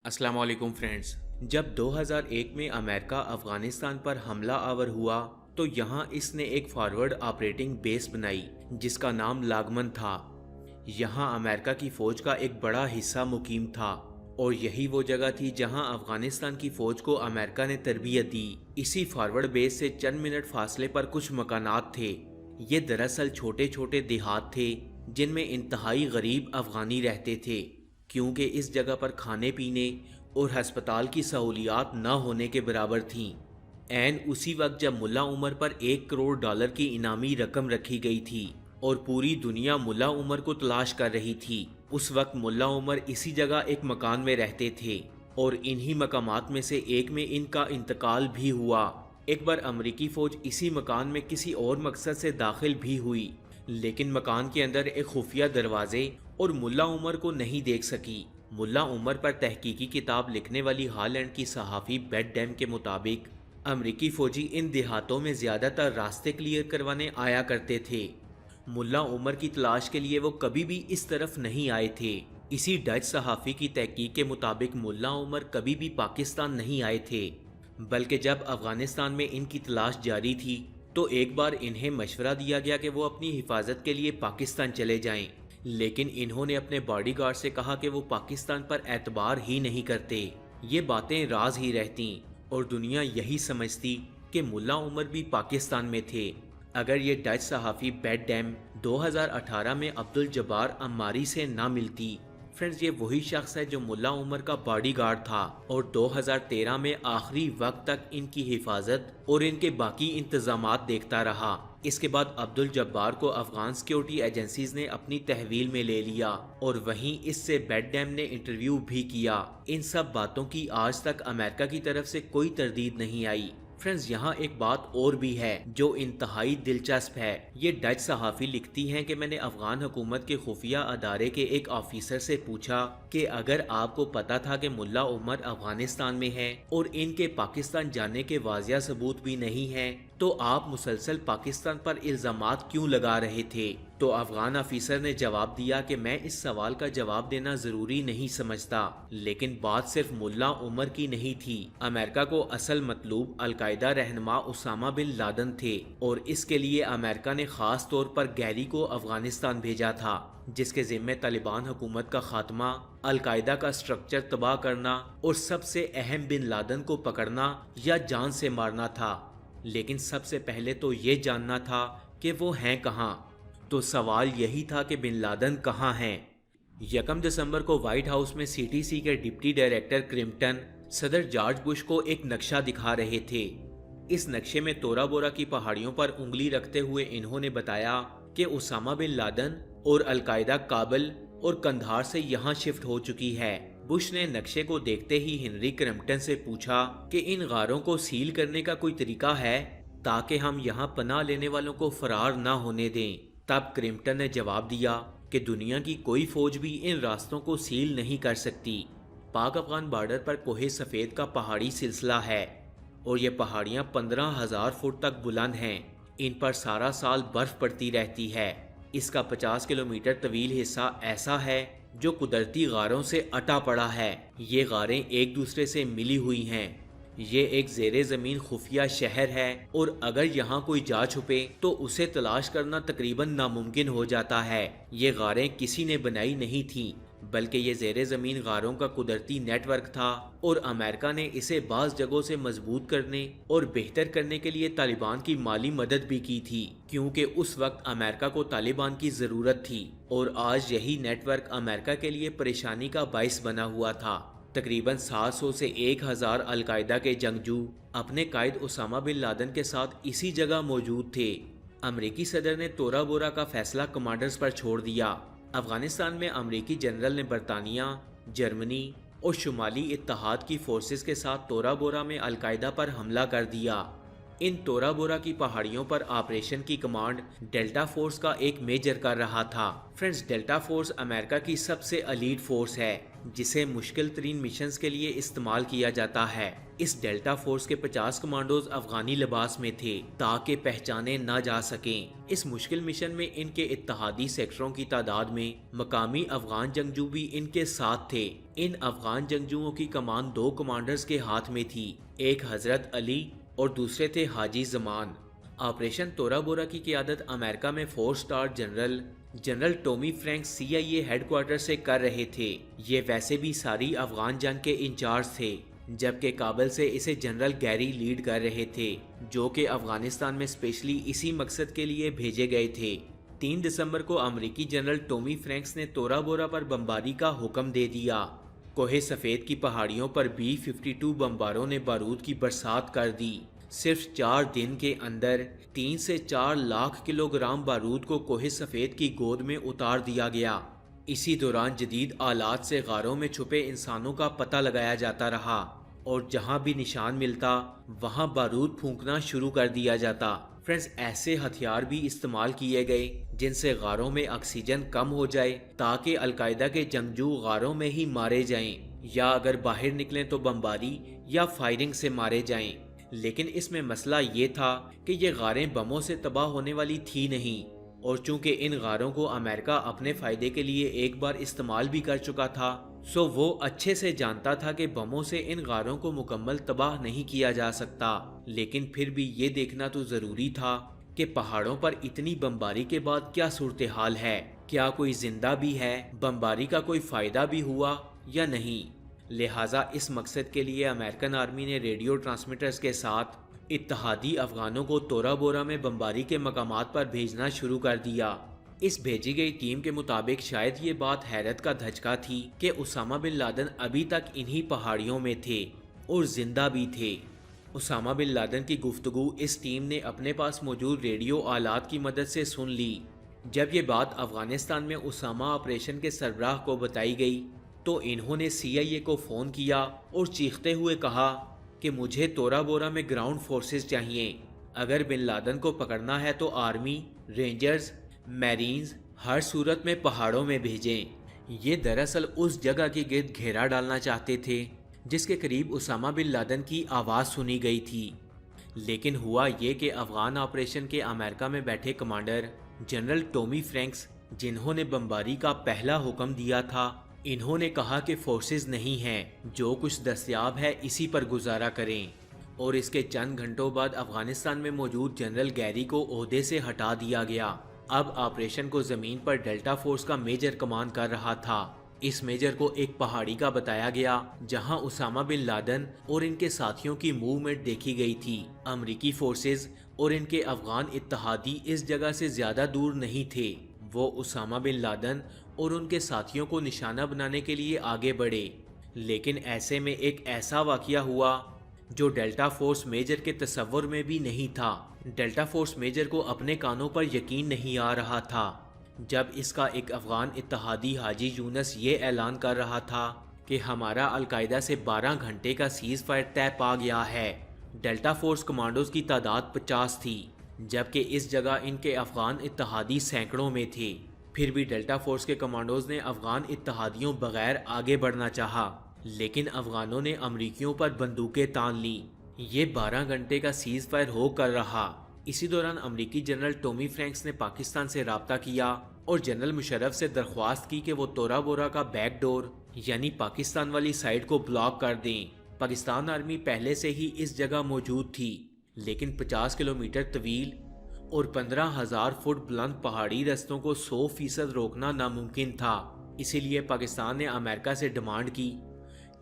अस्सलाम वालेकुम फ्रेंड्स। जब 2001 में अमेरिका अफगानिस्तान पर हमला आवर हुआ तो यहाँ इसने एक फॉरवर्ड ऑपरेटिंग बेस बनाई जिसका नाम लागमन था। यहाँ अमेरिका की फौज का एक बड़ा हिस्सा मुकीम था और यही वो जगह थी जहाँ अफगानिस्तान की फौज को अमेरिका ने तरबियत दी। इसी फॉरवर्ड बेस से चंद मिनट फासले पर कुछ मकानात थे। ये दरअसल छोटे छोटे देहात थे जिनमें इंतहाई गरीब अफगानी रहते थे, क्योंकि इस जगह पर खाने पीने और हस्पताल की सहूलियात न होने के बराबर थीं। ऐन उसी वक्त जब मुल्ला उमर पर $1 करोड़ की इनामी रकम रखी गई थी और पूरी दुनिया मुल्ला उमर को तलाश कर रही थी, उस वक्त मुल्ला उमर इसी जगह एक मकान में रहते थे और इन्हीं मकामात में से एक में इनका इंतकाल भी हुआ। एक बार अमरीकी फौज इसी मकान में किसी और मकसद से दाखिल भी हुई, लेकिन मकान के अंदर एक खुफिया दरवाजे और मुल्ला उमर को नहीं देख सकी। मुल्ला उमर पर तहकीकी किताब लिखने वाली हॉलैंड की सहाफ़ी बेट डैम के मुताबिक अमरीकी फौजी इन देहातों में ज़्यादातर रास्ते क्लियर करवाने आया करते थे। मुल्ला उमर की तलाश के लिए वो कभी भी इस तरफ नहीं आए थे। इसी डच सहाफ़ी की तहकीक के मुताबिक मुल्ला उमर कभी भी पाकिस्तान नहीं आए थे, बल्कि जब अफगानिस्तान में इनकी तलाश जारी थी तो एक बार इन्हें मशवरा दिया गया कि वो अपनी हिफाजत के लिए पाकिस्तान चले जाएं, लेकिन इन्होंने अपने बॉडीगार्ड से कहा कि वो पाकिस्तान पर एतबार ही नहीं करते। ये बातें राज ही रहती और दुनिया यही समझती कि मुल्ला उमर भी पाकिस्तान में थे। अगर ये डच सहाफ़ी बेट डैम 2018 में अब्दुल जब्बार अम्मारी से ना मिलती, फ्रेंड्स ये वही शख्स है जो मुल्ला उमर का बॉडीगार्ड था और 2013 में आखिरी वक्त तक इनकी हिफाजत और इनके बाकी इंतजामात देखता रहा। इसके बाद अब्दुल जब्बार को अफगान सिक्योरिटी एजेंसीज ने अपनी तहवील में ले लिया और वहीं इससे बेट डैम ने इंटरव्यू भी किया। इन सब बातों की आज तक अमेरिका की तरफ से कोई तरदीद नहीं आई। फ्रेंड्स यहाँ एक बात और भी है जो इंतहाई दिलचस्प है। ये डच सहाफ़ी लिखती हैं कि मैंने अफगान हुकूमत के खुफिया अदारे के एक ऑफिसर से पूछा कि अगर आपको पता था कि मुल्ला उमर अफगानिस्तान में है और इनके पाकिस्तान जाने के वाजिया सबूत भी नहीं हैं, तो आप मुसलसल पाकिस्तान पर इल्ज़ामात क्यों लगा रहे थे? तो अफगान ऑफिसर ने जवाब दिया कि मैं इस सवाल का जवाब देना ज़रूरी नहीं समझता, लेकिन बात सिर्फ मुल्ला उमर की नहीं थी। अमेरिका को असल मतलूब अलकायदा रहनुमा उसामा बिन लादेन थे और इसके लिए अमेरिका ने ख़ास तौर पर गैरी को अफगानिस्तान भेजा था, जिसके ज़िम्मे तालिबान हुकूमत का खात्मा, अलकायदा का स्ट्रक्चर तबाह करना और सबसे अहम बिन लादेन को पकड़ना या जान से मारना था। लेकिन सबसे पहले तो ये जानना था कि वो हैं कहाँ। तो सवाल यही था कि बिन लादेन कहाँ हैं। 1 दिसंबर को व्हाइट हाउस में सीटीसी के डिप्टी डायरेक्टर क्रिम्पटन सदर जॉर्ज बुश को एक नक्शा दिखा रहे थे। इस नक्शे में तोरा बोरा की पहाड़ियों पर उंगली रखते हुए इन्होंने बताया कि उसामा बिन लादेन और अलकायदा काबुल और कंधार से यहाँ शिफ्ट हो चुकी है। बुश ने नक्शे को देखते ही हेनरी क्रम्पटन से पूछा कि इन गारों को सील करने का कोई तरीका है ताकि हम यहाँ पनाह लेने वालों को फरार ना होने दें। तब क्रम्पटन ने जवाब दिया कि दुनिया की कोई फौज भी इन रास्तों को सील नहीं कर सकती। पाक अफगान बॉर्डर पर कोहे सफ़ेद का पहाड़ी सिलसिला है और ये पहाड़ियाँ 15,000 फुट तक बुलंद हैं। इन पर सारा साल बर्फ पड़ती रहती है। इसका 50 किलोमीटर तवील हिस्सा ऐसा है जो कुदरती गारों से अटा पड़ा है। ये गारें एक दूसरे से मिली हुई हैं। ये एक ज़ेरे ज़मीन खुफिया शहर है और अगर यहाँ कोई जा छुपे तो उसे तलाश करना तकरीबन नामुमकिन हो जाता है। ये गारें किसी ने बनाई नहीं थीं, बल्कि ये ज़ेरे ज़मीन गारों का कुदरती नेटवर्क था और अमेरिका ने इसे बाज़ जगहों से मजबूत करने और बेहतर करने के लिए तालिबान की माली मदद भी की थी, क्योंकि उस वक्त अमेरिका को तालिबान की ज़रूरत थी और आज यही नेटवर्क अमेरिका के लिए परेशानी का बाइस बना हुआ था। तकरीबन 700 से 1000 अलकायदा के जंगजू अपने कायद उसामा बिन लादेन के साथ इसी जगह मौजूद थे। अमरीकी सदर ने तोरा बोरा का फैसला कमांडर्स पर छोड़ दिया। अफगानिस्तान में अमरीकी जनरल ने बरतानिया, जर्मनी और शुमाली इत्तेहाद की फोर्सेस के साथ तोरा बोरा में अलकायदा पर हमला कर दिया। ان تورا بورا کی پہاڑیوں پر آپریشن کی کمانڈ ڈیلٹا فورس کا ایک میجر کر رہا تھا۔ فرینڈز، ڈیلٹا فورس امریکہ کی سب سے ایلیٹ فورس ہے جسے مشکل ترین مشنز کے لیے استعمال کیا جاتا ہے۔ اس ڈیلٹا فورس کے 50 کمانڈوز افغانی لباس میں تھے تاکہ پہچانے نہ جا سکیں۔ اس مشکل مشن میں ان کے اتحادی سیکٹروں کی تعداد میں مقامی افغان جنگجو بھی ان کے ساتھ تھے۔ ان افغان جنگجوؤں کی کمان 2 کمانڈرز کے ہاتھ میں تھی، ایک حضرت علی اور دوسرے تھے حاجی زمان۔ آپریشن تورا بورا کی قیادت امریکہ میں 4 star general Tommy Franks CIA headquarter سے کر رہے تھے۔ یہ ویسے بھی ساری افغان جنگ کے انچارج تھے، جبکہ کابل سے اسے جنرل گیری لیڈ کر رہے تھے، جو کہ افغانستان میں اسپیشلی اسی مقصد کے لیے بھیجے گئے تھے۔ 3 دسمبر کو امریکی جنرل ٹومی فرینکس نے تورا بورا پر بمباری کا حکم دے دیا۔ کوہ سفید کی پہاڑیوں پر B-52 بمباروں نے بارود کی برسات کر دی۔ صرف 4 دن کے اندر 3 سے 4 لاکھ کلو گرام بارود کو کوہ سفید کی گود میں اتار دیا گیا۔ اسی دوران جدید آلات سے غاروں میں چھپے انسانوں کا پتہ لگایا جاتا رہا اور جہاں بھی نشان ملتا وہاں بارود پھونکنا شروع کر دیا جاتا۔ فرینڈز، ایسے ہتھیار بھی استعمال کیے گئے جن سے غاروں میں آکسیجن کم ہو جائے تاکہ القاعدہ کے جنگجو غاروں میں ہی مارے جائیں، یا اگر باہر نکلیں تو بمباری یا فائرنگ سے مارے جائیں۔ لیکن اس میں مسئلہ یہ تھا کہ یہ غاریں بموں سے تباہ ہونے والی تھی نہیں، اور چونکہ ان غاروں کو امریکہ اپنے فائدے کے لیے ایک بار استعمال بھی کر چکا تھا، سو وہ اچھے سے جانتا تھا کہ بموں سے ان غاروں کو مکمل تباہ نہیں کیا جا سکتا۔ لیکن پھر بھی یہ دیکھنا تو ضروری تھا کہ پہاڑوں پر اتنی بمباری کے بعد کیا صورتحال ہے، کیا کوئی زندہ بھی ہے، بمباری کا کوئی فائدہ بھی ہوا یا نہیں۔ لہٰذا اس مقصد کے لیے امریکن آرمی نے ریڈیو ٹرانسمیٹرز کے ساتھ اتحادی افغانوں کو تورا بورا میں بمباری کے مقامات پر بھیجنا شروع کر دیا۔ اس بھیجی گئی ٹیم کے مطابق شاید یہ بات حیرت کا دھچکا تھی کہ اسامہ بن لادن ابھی تک انہی پہاڑیوں میں تھے اور زندہ بھی تھے۔ اسامہ بن لادن کی گفتگو اس ٹیم نے اپنے پاس موجود ریڈیو آلات کی مدد سے سن لی۔ جب یہ بات افغانستان میں اسامہ آپریشن کے سربراہ کو بتائی گئی تو انہوں نے CIA کو فون کیا اور چیختے ہوئے کہا کہ مجھے تورا بورا میں گراؤنڈ فورسز چاہیے۔ اگر بن لادن کو پکڑنا ہے تو آرمی، رینجرز، میرینز ہر صورت میں پہاڑوں میں بھیجیں۔ یہ دراصل اس جگہ کے گرد گھیرا ڈالنا چاہتے تھے جس کے قریب اسامہ بن لادن کی آواز سنی گئی تھی۔ لیکن ہوا یہ کہ افغان آپریشن کے امریکہ میں بیٹھے کمانڈر جنرل ٹومی فرینکس، جنہوں نے بمباری کا پہلا حکم دیا تھا، انہوں نے کہا کہ فورسز نہیں ہیں، جو کچھ دستیاب ہے اسی پر گزارا کریں، اور اس کے چند گھنٹوں بعد افغانستان میں موجود جنرل گیری کو عہدے سے ہٹا دیا گیا۔ اب آپریشن کو زمین پر ڈیلٹا فورس کا میجر کمان کر رہا تھا۔ اس میجر کو ایک پہاڑی کا بتایا گیا جہاں اسامہ بن لادن اور ان کے ساتھیوں کی موومنٹ دیکھی گئی تھی۔ امریکی فورسز اور ان کے افغان اتحادی اس جگہ سے زیادہ دور نہیں تھے۔ وہ اسامہ بن لادن اور ان کے ساتھیوں کو نشانہ بنانے کے لیے آگے بڑھے، لیکن ایسے میں ایک ایسا واقعہ ہوا جو ڈیلٹا فورس میجر کے تصور میں بھی نہیں تھا۔ ڈیلٹا فورس میجر کو اپنے کانوں پر یقین نہیں آ رہا تھا جب اس کا ایک افغان اتحادی حاجی یونس یہ اعلان کر رہا تھا کہ ہمارا القاعدہ سے 12 گھنٹے کا سیز فائر طے پا گیا ہے۔ ڈیلٹا فورس کمانڈوز کی تعداد 50 تھی، جبکہ اس جگہ ان کے افغان اتحادی سینکڑوں میں تھے۔ پھر بھی ڈیلٹا فورس کے کمانڈوز نے افغان اتحادیوں بغیر آگے بڑھنا چاہا، لیکن افغانوں نے امریکیوں پر بندوقیں تان لیں۔ یہ 12 گھنٹے کا سیز فائر ہو کر رہا۔ اسی دوران امریکی جنرل ٹومی فرینکس نے پاکستان سے رابطہ کیا اور جنرل مشرف سے درخواست کی کہ وہ تورا بورا کا بیک ڈور یعنی پاکستان والی سائڈ کو بلاک کر دیں۔ پاکستان آرمی پہلے سے ہی اس جگہ موجود تھی، لیکن 50 کلومیٹر طویل اور 15,000 فٹ بلند پہاڑی رستوں کو 100% روکنا ناممکن تھا۔ اسی لیے پاکستان نے امریکہ سے ڈیمانڈ کی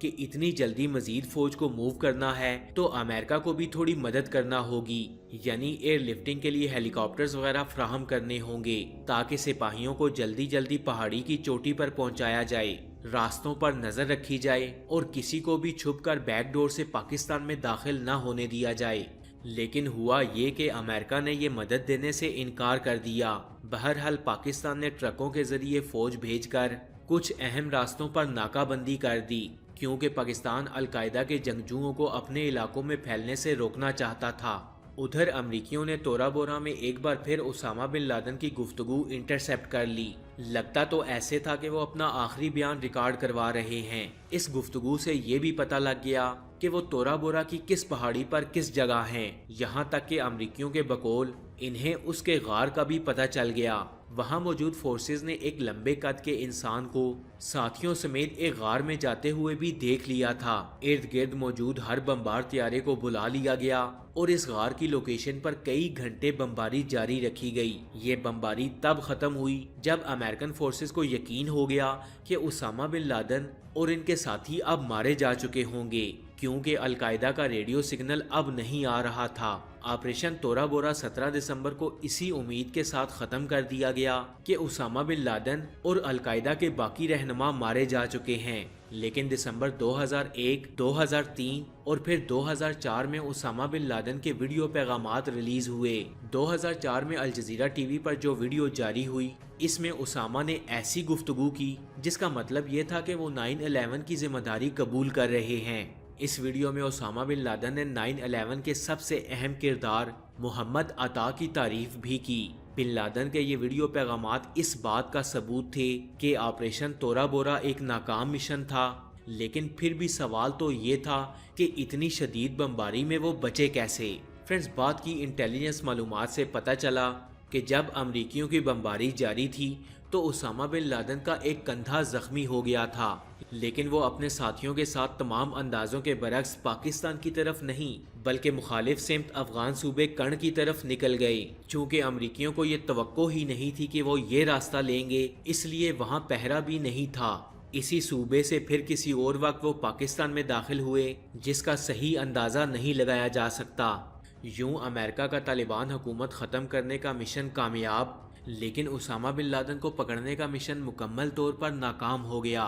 کہ اتنی جلدی مزید فوج کو موو کرنا ہے تو امریکہ کو بھی تھوڑی مدد کرنا ہوگی، یعنی ایئر لفٹنگ کے لیے ہیلی کاپٹرز وغیرہ فراہم کرنے ہوں گے تاکہ سپاہیوں کو جلدی پہاڑی کی چوٹی پر پہنچایا جائے، راستوں پر نظر رکھی جائے اور کسی کو بھی چھپ کر بیک ڈور سے پاکستان میں داخل نہ ہونے دیا جائے۔ لیکن ہوا یہ کہ امریکہ نے یہ مدد دینے سے انکار کر دیا۔ بہرحال پاکستان نے ٹرکوں کے ذریعے فوج بھیج کر کچھ اہم راستوں پر ناکہ بندی کر دی، کیونکہ پاکستان القاعدہ کے جنگجوؤں کو اپنے علاقوں میں پھیلنے سے روکنا چاہتا تھا۔ उधर अमरीकियों ने तोरा बोरा में एक बार फिर उसामा बिन लादेन की गुफ्तगू इंटरसेप्ट कर ली। लगता तो ऐसे था कि वो अपना आखिरी बयान रिकॉर्ड करवा रहे हैं। इस गुफ्तगू से ये भी पता लग गया कि वो तोरा बोरा की किस पहाड़ी पर किस जगह हैं। यहाँ तक कि अमरीकियों के बकौल इन्हें उसके गार का भी पता चल गया। वहाँ मौजूद फोर्सेस ने एक लंबे कद के इंसान को साथियों समेत एक गार में जाते हुए भी देख लिया था। इर्द गिर्द मौजूद हर बमबार तैयारे को बुला लिया गया और इस गार की लोकेशन पर कई घंटे बमबारी जारी रखी गई। ये बमबारी तब खत्म हुई जब अमेरिकन फोर्सेस को यकीन हो गया कि उसामा बिन लादेन और इनके साथी अब मारे जा चुके होंगे, क्योंकि अलकायदा का रेडियो सिग्नल अब नहीं आ रहा था। ऑपरेशन तोरा बोरा 17 दिसंबर को इसी उम्मीद के साथ ख़त्म कर दिया गया कि उसामा बिन लादेन और अलकायदा के बाकी रहनुमा मारे जा चुके हैं। लेकिन दिसंबर 2001, 2003 और फिर 2004 में उसामा बिन लादेन के वीडियो पैगामात रिलीज हुए। 2004 में अल जजीरा टीवी पर जो वीडियो जारी हुई, इसमें उसामा ने ऐसी गुफ्तगू की जिसका मतलब ये था कि वो 9/11 की जिम्मेदारी कबूल कर रहे हैं। इस वीडियो में उसामा बिन लादेन ने 9/11 के सबसे अहम किरदार मोहम्मद अता की तारीफ भी की। बिन लादेन के ये वीडियो पैगामात इस बात का सबूत थे कि ऑपरेशन तोरा बोरा एक नाकाम मिशन था, लेकिन फिर भी सवाल तो ये था कि इतनी शदीद बमबारी में वो बचे कैसे। फ्रेंड्स, बात की इंटेलिजेंस मालूमात से पता चला कि जब अमरीकियों की बमबारी जारी थी तो उसामा बिन लादेन का एक कंधा जख्मी हो गया था, लेकिन वो अपने साथियों के साथ तमाम अंदाजों के बरक्स पाकिस्तान की तरफ नहीं बल्कि मुखालिफ सिमत अफगान सूबे कर्ण की तरफ निकल गए। चूँकि अमरीकियों को ये तवक्को ही नहीं थी कि वो ये रास्ता लेंगे, इसलिए वहाँ पहरा भी नहीं था। इसी सूबे से फिर किसी और वक्त वो पाकिस्तान में दाखिल हुए, जिसका सही अंदाज़ा नहीं लगाया जा सकता। यूँ अमेरिका का तालिबान हुकूमत ख़त्म करने का मिशन कामयाब, लेकिन उसामा बिन लादेन को पकड़ने का मिशन मुकम्मल तौर पर नाकाम हो गया।